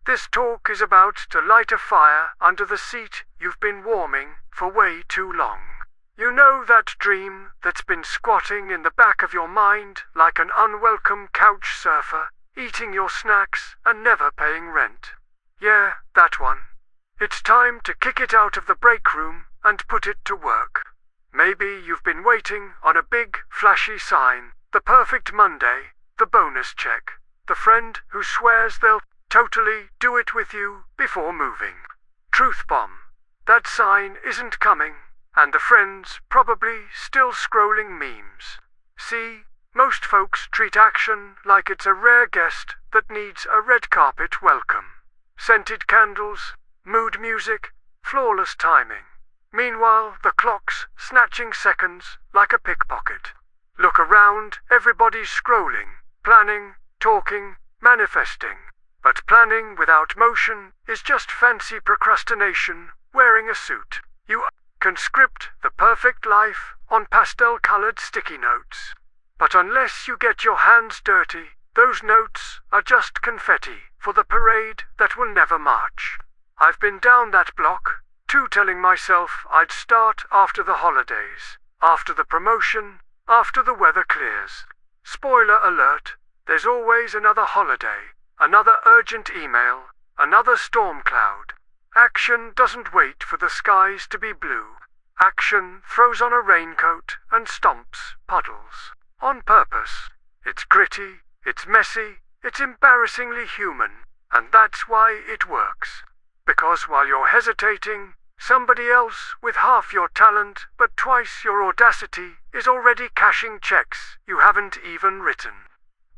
This talk is about to light a fire under the seat you've been warming for way too long. You know that dream that's been squatting in the back of your mind like an unwelcome couch surfer, eating your snacks and never paying rent. Yeah, that one. It's time to kick it out of the break room and put it to work. Maybe you've been waiting on a big, flashy sign, the perfect Monday, the bonus check, the friend who swears they'll totally do it with you before moving. Truth bomb. That sign isn't coming, and the friend's probably still scrolling memes. See, most folks treat action like it's a rare guest that needs a red carpet welcome. Scented candles, mood music, flawless timing. Meanwhile, the clock's snatching seconds like a pickpocket. Look around, everybody's scrolling, planning, talking, manifesting. But planning without motion is just fancy procrastination wearing a suit. You can script the perfect life on pastel-colored sticky notes. But unless you get your hands dirty, those notes are just confetti for the parade that will never march. I've been down that block, too, telling myself I'd start after the holidays, after the promotion, after the weather clears. Spoiler alert, there's always another holiday, another urgent email, another storm cloud. Action doesn't wait for the skies to be blue. Action throws on a raincoat and stomps puddles. On purpose. It's gritty, it's messy, it's embarrassingly human, and that's why it works. Because while you're hesitating, somebody else with half your talent but twice your audacity is already cashing checks you haven't even written.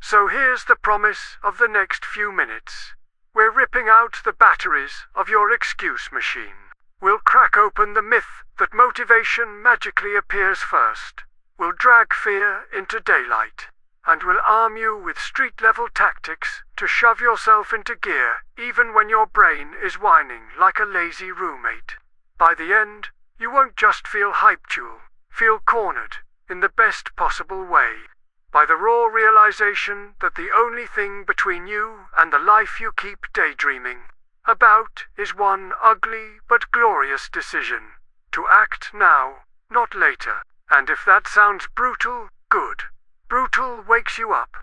So here's the promise of the next few minutes. We're ripping out the batteries of your excuse machine. We'll crack open the myth that motivation magically appears first. We'll drag fear into daylight. And we'll arm you with street-level tactics to shove yourself into gear even when your brain is whining like a lazy roommate. By the end, you won't just feel hyped, you'll feel cornered in the best possible way. By the raw realization that the only thing between you and the life you keep daydreaming about is one ugly but glorious decision. To act now, not later. And if that sounds brutal, good. Brutal wakes you up.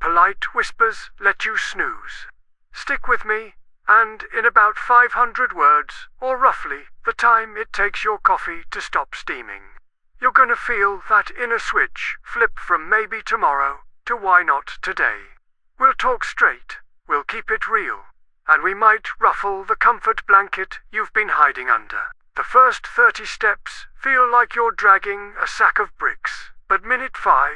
Polite whispers let you snooze. Stick with me, and in about 500 words, or roughly the time it takes your coffee to stop steaming, you're gonna feel that inner switch flip from maybe tomorrow to why not today. We'll talk straight, we'll keep it real, and we might ruffle the comfort blanket you've been hiding under. The first 30 steps feel like you're dragging a sack of bricks, but minute 5,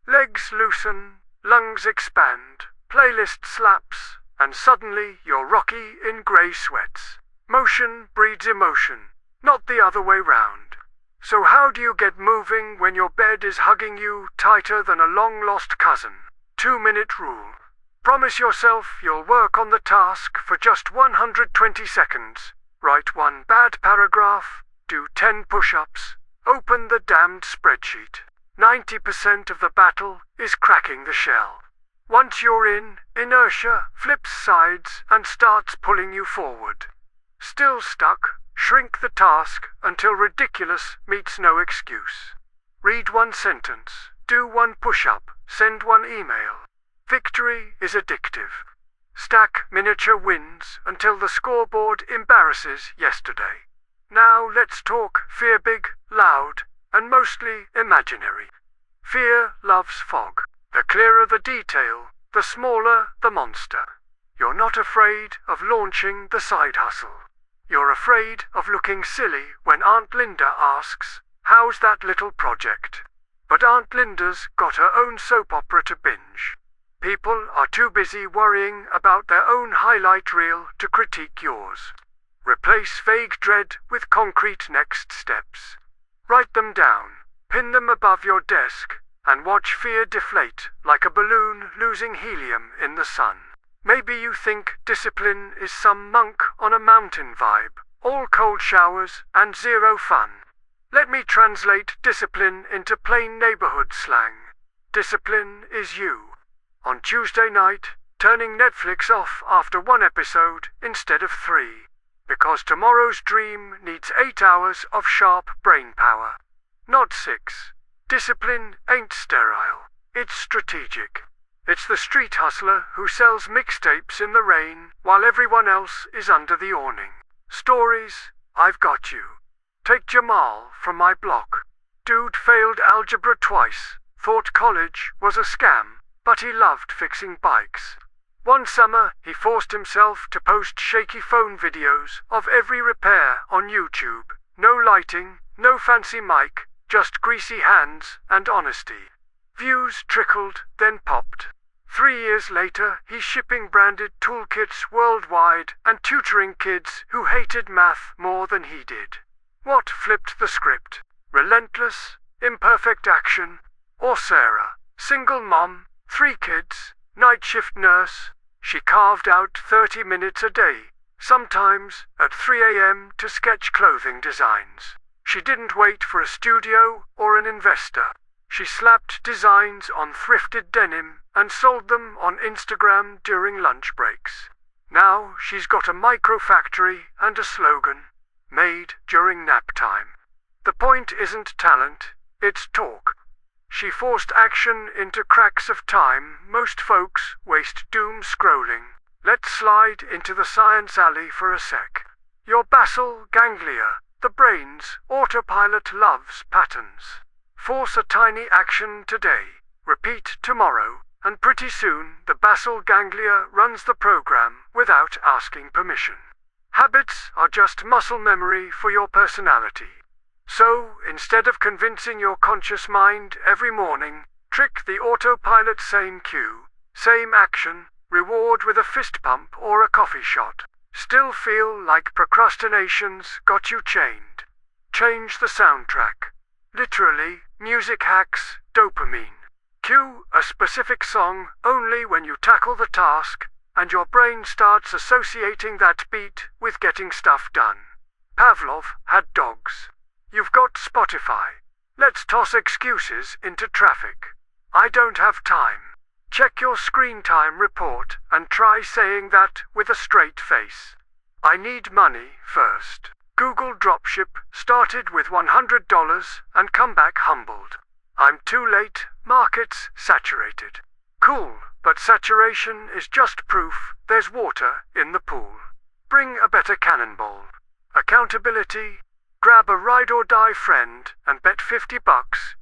legs loosen, lungs expand, playlist slaps, and suddenly you're Rocky in grey sweats. Motion breeds emotion, not the other way round. So how do you get moving when your bed is hugging you tighter than a long-lost cousin? 2-minute rule. Promise yourself you'll work on the task for just 120 seconds. Write one bad paragraph, do 10 push-ups, open the damned spreadsheet. 90% of the battle is cracking the shell. Once you're in, inertia flips sides and starts pulling you forward. Still stuck? Shrink the task until ridiculous meets no excuse. Read one sentence, do one push-up, send one email. Victory is addictive. Stack miniature wins until the scoreboard embarrasses yesterday. Now let's talk fear, big, loud, and mostly imaginary. Fear loves fog. The clearer the detail, the smaller the monster. You're not afraid of launching the side hustle. You're afraid of looking silly when Aunt Linda asks, "How's that little project?" But Aunt Linda's got her own soap opera to binge. People are too busy worrying about their own highlight reel to critique yours. Replace vague dread with concrete next steps. Write them down, pin them above your desk, and watch fear deflate like a balloon losing helium in the sun. Maybe you think discipline is some monk on a mountain vibe, all cold showers and zero fun. Let me translate discipline into plain neighborhood slang. Discipline is you. On Tuesday night, turning Netflix off after one episode instead of 3. Because tomorrow's dream needs 8 hours of sharp brain power, not 6. Discipline ain't sterile, it's strategic. It's the street hustler who sells mixtapes in the rain while everyone else is under the awning. Stories, I've got you. Take Jamal from my block. Dude failed algebra twice, thought college was a scam, but he loved fixing bikes. One summer, he forced himself to post shaky phone videos of every repair on YouTube. No lighting, no fancy mic, just greasy hands and honesty. Views trickled, then popped. 3 years later, he's shipping branded toolkits worldwide and tutoring kids who hated math more than he did. What flipped the script? Relentless, imperfect action? Or Sarah, single mom, 3 kids, night shift nurse? She carved out 30 minutes a day, sometimes at 3 a.m. to sketch clothing designs. She didn't wait for a studio or an investor. She slapped designs on thrifted denim and sold them on Instagram during lunch breaks. Now she's got a micro factory and a slogan, made during nap time. The point isn't talent, it's talk. She forced action into cracks of time most folks waste doom scrolling. Let's slide into the science alley for a sec. Your basal ganglia, the brain's autopilot, loves patterns. Force a tiny action today, repeat tomorrow, and pretty soon the basal ganglia runs the program without asking permission. Habits are just muscle memory for your personality. So, instead of convincing your conscious mind every morning, trick the autopilot. Same cue, same action, reward with a fist pump or a coffee shot. Still feel like procrastination's got you chained? Change the soundtrack. Literally, music hacks, dopamine. Cue a specific song only when you tackle the task, and your brain starts associating that beat with getting stuff done. Pavlov had dogs. You've got Spotify. Let's toss excuses into traffic. I don't have time. Check your screen time report and try saying that with a straight face. I need money first. Google Dropship started with $100 and come back humbled. I'm too late, market's saturated. Cool, but saturation is just proof there's water in the pool. Bring a better cannonball. Accountability. Grab a ride or die friend and bet $50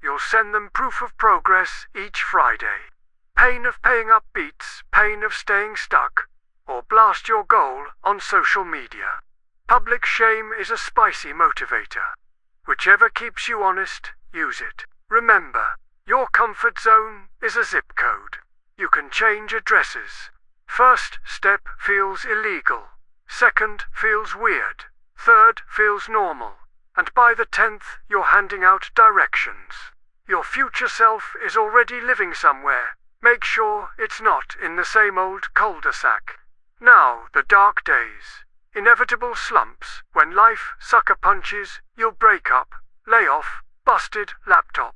you'll send them proof of progress each Friday. Pain of paying up beats pain of staying stuck, or blast your goal on social media. Public shame is a spicy motivator. Whichever keeps you honest, use it. Remember, your comfort zone is a zip code. You can change addresses. First step feels illegal. Second feels weird. Third feels normal. And by the 10th, you're handing out directions. Your future self is already living somewhere. Make sure it's not in the same old cul-de-sac. Now, the dark days. Inevitable slumps, when life sucker punches, you'll break up, lay off, busted laptop.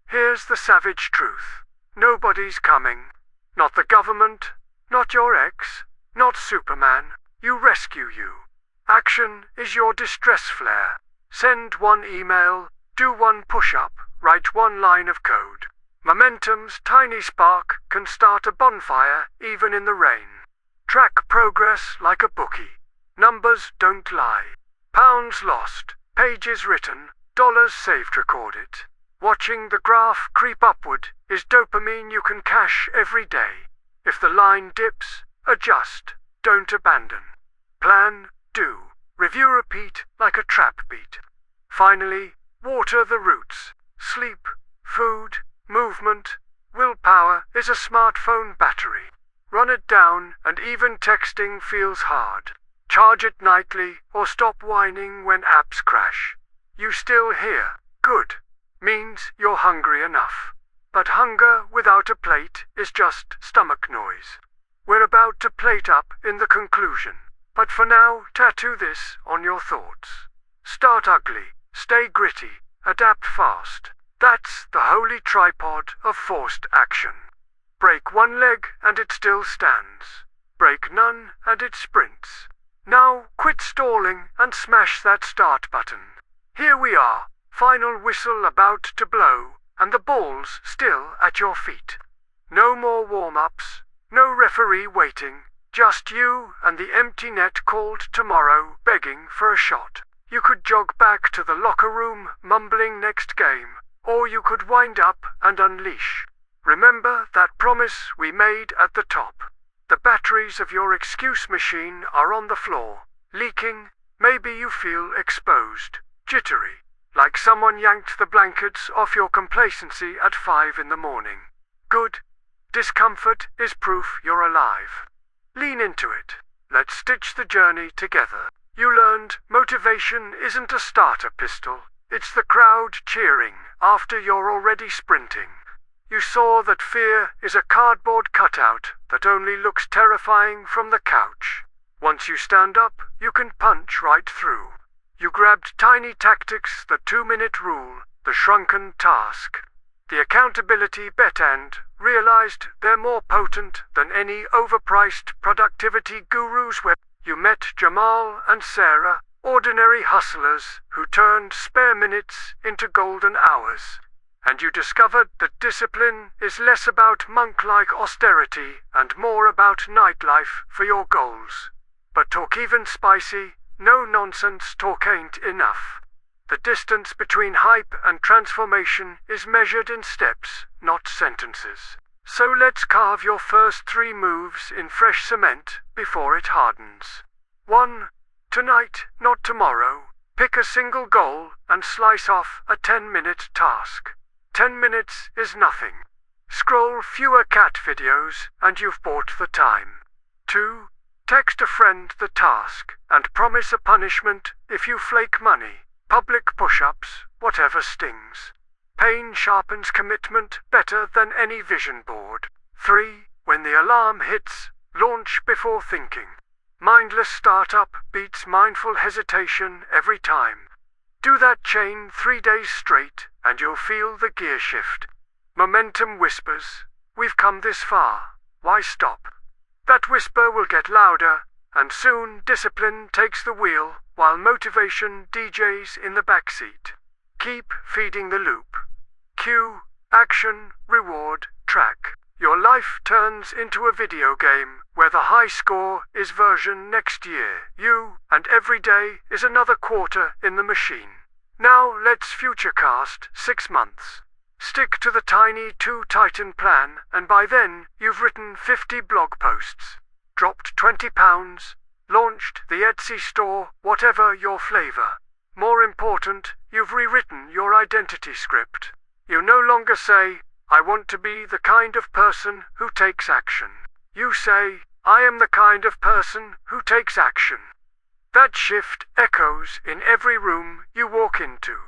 Here's the savage truth. Nobody's coming. Not the government, not your ex, not Superman. You rescue you. Action is your distress flare. Send one email, do one push-up, write one line of code. Momentum's tiny spark can start a bonfire even in the rain. Track progress like a bookie. Numbers don't lie. Pounds lost, pages written, dollars saved. Record it. Watching the graph creep upward is dopamine you can cash every day. If the line dips, adjust, don't abandon. Plan, do. Review, repeat like a trap beat. Finally, water the roots. Sleep, food, movement, willpower is a smartphone battery. Run it down and even texting feels hard. Charge it nightly or stop whining when apps crash. You still here? Good. Means you're hungry enough. But hunger without a plate is just stomach noise. We're about to plate up in the conclusion. But for now, tattoo this on your thoughts. Start ugly, stay gritty, adapt fast. That's the holy tripod of forced action. Break one leg and it still stands. Break none and it sprints. Now quit stalling and smash that start button. Here we are, final whistle about to blow, and the ball's still at your feet. No more warm-ups, no referee waiting, just you and the empty net called tomorrow begging for a shot. You could jog back to the locker room mumbling next game, or you could wind up and unleash. Remember that promise we made at the top. The batteries of your excuse machine are on the floor, leaking. Maybe you feel exposed, jittery, like someone yanked the blankets off your complacency at 5 in the morning. Good. Discomfort is proof you're alive. Lean into it. Let's stitch the journey together. You learned motivation isn't a starter pistol. It's the crowd cheering after you're already sprinting. You saw that fear is a cardboard cutout that only looks terrifying from the couch. Once you stand up, you can punch right through. You grabbed tiny tactics, the 2-minute rule, the shrunken task, the accountability bet, and realized they're more potent than any overpriced productivity guru's web. You met Jamal and Sarah, ordinary hustlers who turned spare minutes into golden hours. And you discovered that discipline is less about monk-like austerity and more about nightlife for your goals. But talk even spicy, no nonsense talk ain't enough. The distance between hype and transformation is measured in steps, not sentences. So let's carve your first 3 moves in fresh cement before it hardens. 1. Tonight, not tomorrow. Pick a single goal and slice off a 10-minute task. 10 minutes is nothing. Scroll fewer cat videos and you've bought the time. 2. Text a friend the task and promise a punishment if you flake money. Public push-ups, whatever stings. Pain sharpens commitment better than any vision board. 3. When the alarm hits, launch before thinking. Mindless startup beats mindful hesitation every time. Do that chain 3 days straight, and you'll feel the gear shift. Momentum whispers, "We've come this far, why stop?" That whisper will get louder, and soon discipline takes the wheel, while motivation DJs in the backseat. Keep feeding the loop. Cue, action, reward, track. Your life turns into a video game, where the high score is version next year. You, and every day is another quarter in the machine. Now let's futurecast 6 months. Stick to the tiny 2-Titan plan, and by then you've written 50 blog posts, dropped 20 pounds, launched the Etsy store, whatever your flavor. More important, you've rewritten your identity script. You no longer say, "I want to be the kind of person who takes action." You say, "I am the kind of person who takes action." That shift echoes in every room you walk into.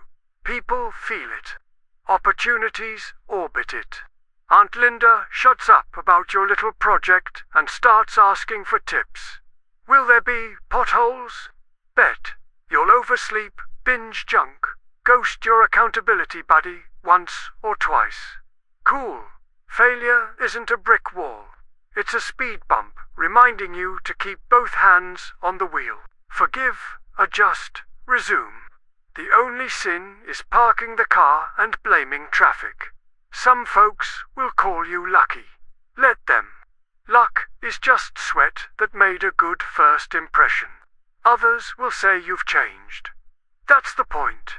People feel it. Opportunities orbit it. Aunt Linda shuts up about your little project and starts asking for tips. Will there be potholes? Bet. You'll oversleep, binge junk, ghost your accountability buddy once or twice. Cool. Failure isn't a brick wall. It's a speed bump, reminding you to keep both hands on the wheel. Forgive, adjust, resume. The only sin is parking the car and blaming traffic. Some folks will call you lucky. Let them. Luck is just sweat that made a good first impression. Others will say you've changed. That's the point.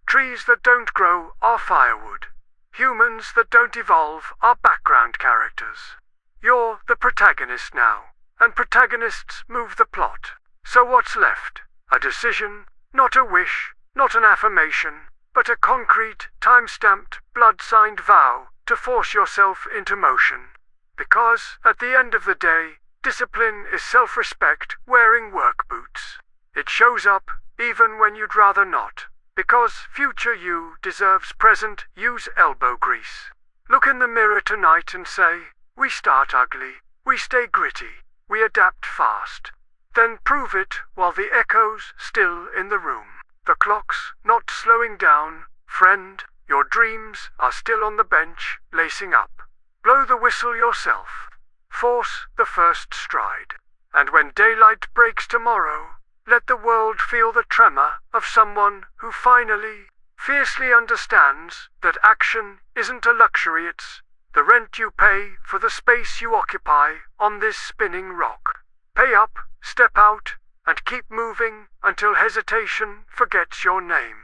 Trees that don't grow are firewood. Humans that don't evolve are background characters. You're the protagonist now, and protagonists move the plot. So what's left? A decision, not a wish, not an affirmation, but a concrete, time-stamped, blood-signed vow to force yourself into motion. Because, at the end of the day, discipline is self-respect wearing work boots. It shows up, even when you'd rather not. Because future you deserves present you's elbow grease. Look in the mirror tonight and say, "We start ugly, we stay gritty, we adapt fast." Then prove it while the echo's still in the room. The clock's not slowing down, friend. Your dreams are still on the bench, lacing up. Blow the whistle yourself. Force the first stride. And when daylight breaks tomorrow, let the world feel the tremor of someone who finally, fiercely understands that action isn't a luxury, it's the rent you pay for the space you occupy on this spinning rock. Pay up, step out, and keep moving until hesitation forgets your name.